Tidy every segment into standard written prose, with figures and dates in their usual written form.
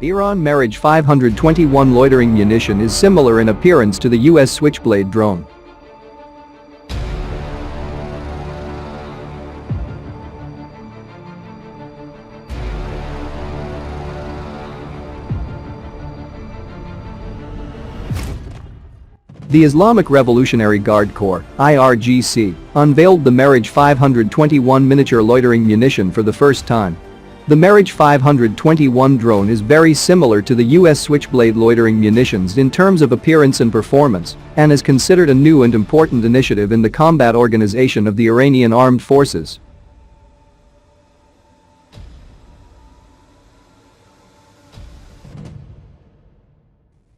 Iran Meraj 521 loitering munition is similar in appearance to the US Switchblade drone. The Islamic Revolutionary Guard Corps (IRGC) unveiled the Meraj 521 miniature loitering munition for the first time. The Meraj 521 drone is very similar to the US Switchblade loitering munitions in terms of appearance and performance, and is considered a new and important initiative in the combat organization of the Iranian Armed Forces.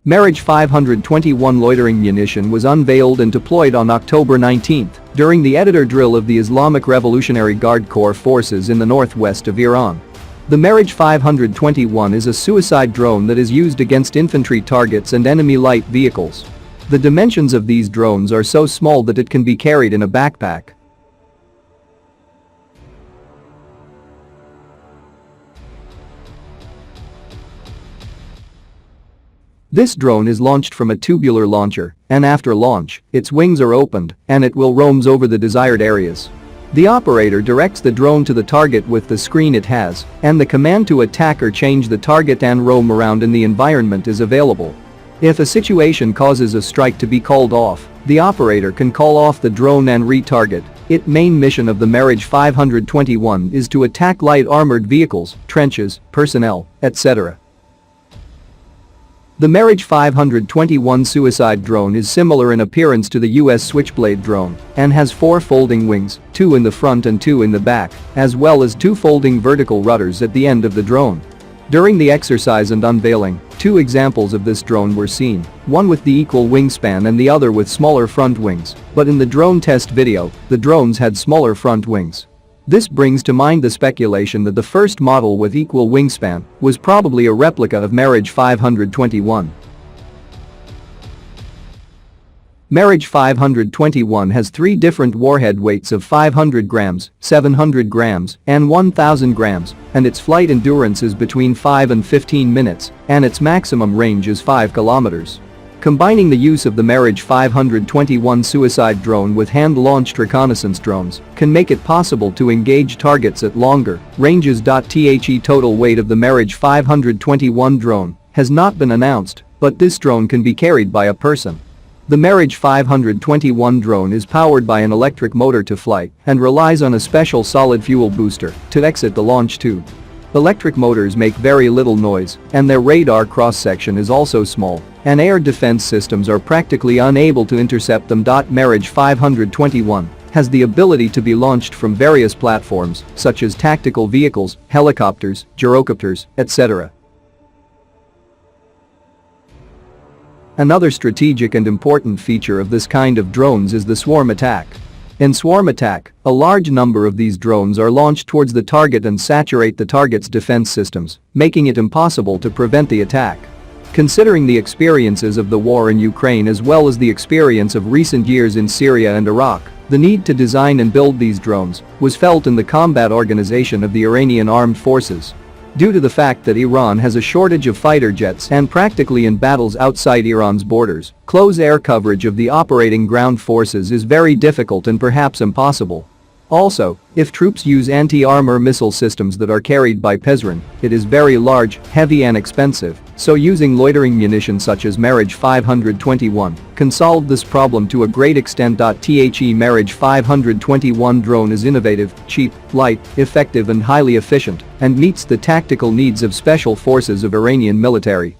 Meraj 521 loitering munition was unveiled and deployed on October 19 during the editor drill of the Islamic Revolutionary Guard Corps forces in the northwest of Iran. The Meraj 521 is a suicide drone that is used against infantry targets and enemy light vehicles. The dimensions of these drones are so small that it can be carried in a backpack. This drone is launched from a tubular launcher, and after launch, its wings are opened, and it will roam over the desired areas. The operator directs the drone to the target with the screen it has, and the command to attack or change the target and roam around in the environment is available. If a situation causes a strike to be called off, the operator can call off the drone and retarget. Its main mission of the Meraj 521 is to attack light armored vehicles, trenches, personnel, etc. The Meraj 521 suicide drone is similar in appearance to the US Switchblade drone and has 4 folding wings, 2 in the front and 2 in the back, as well as 2 folding vertical rudders at the end of the drone. During the exercise and unveiling, 2 examples of this drone were seen, one with the equal wingspan and the other with smaller front wings, but in the drone test video, the drones had smaller front wings. This brings to mind the speculation that the first model with equal wingspan was probably a replica of Meraj 521. Meraj 521 has 3 different warhead weights of 500 grams, 700 grams, and 1000 grams, and its flight endurance is between 5 and 15 minutes, and its maximum range is 5 kilometers. Combining the use of the Meraj 521 suicide drone with hand-launched reconnaissance drones can make it possible to engage targets at longer ranges. The total weight of the Meraj 521 drone has not been announced, but this drone can be carried by a person. The Meraj 521 drone is powered by an electric motor to fly and relies on a special solid fuel booster to exit the launch tube. Electric motors make very little noise, and their radar cross-section is also small, and air defense systems are practically unable to intercept them. Meraj 521 has the ability to be launched from various platforms, such as tactical vehicles, helicopters, gyrocopters, etc. Another strategic and important feature of this kind of drones is the swarm attack. In swarm attack, a large number of these drones are launched towards the target and saturate the target's defense systems, making it impossible to prevent the attack. Considering the experiences of the war in Ukraine as well as the experience of recent years in Syria and Iraq, the need to design and build these drones was felt in the combat organization of the Iranian Armed Forces. Due to the fact that Iran has a shortage of fighter jets and practically in battles outside Iran's borders, close air coverage of the operating ground forces is very difficult and perhaps impossible. Also, if troops use anti-armor missile systems that are carried by Pezrin, it is very large, heavy and expensive, so using loitering munition such as Meraj 521 can solve this problem to a great extent. The Meraj 521 drone is innovative, cheap, light, effective and highly efficient, and meets the tactical needs of special forces of Iranian military.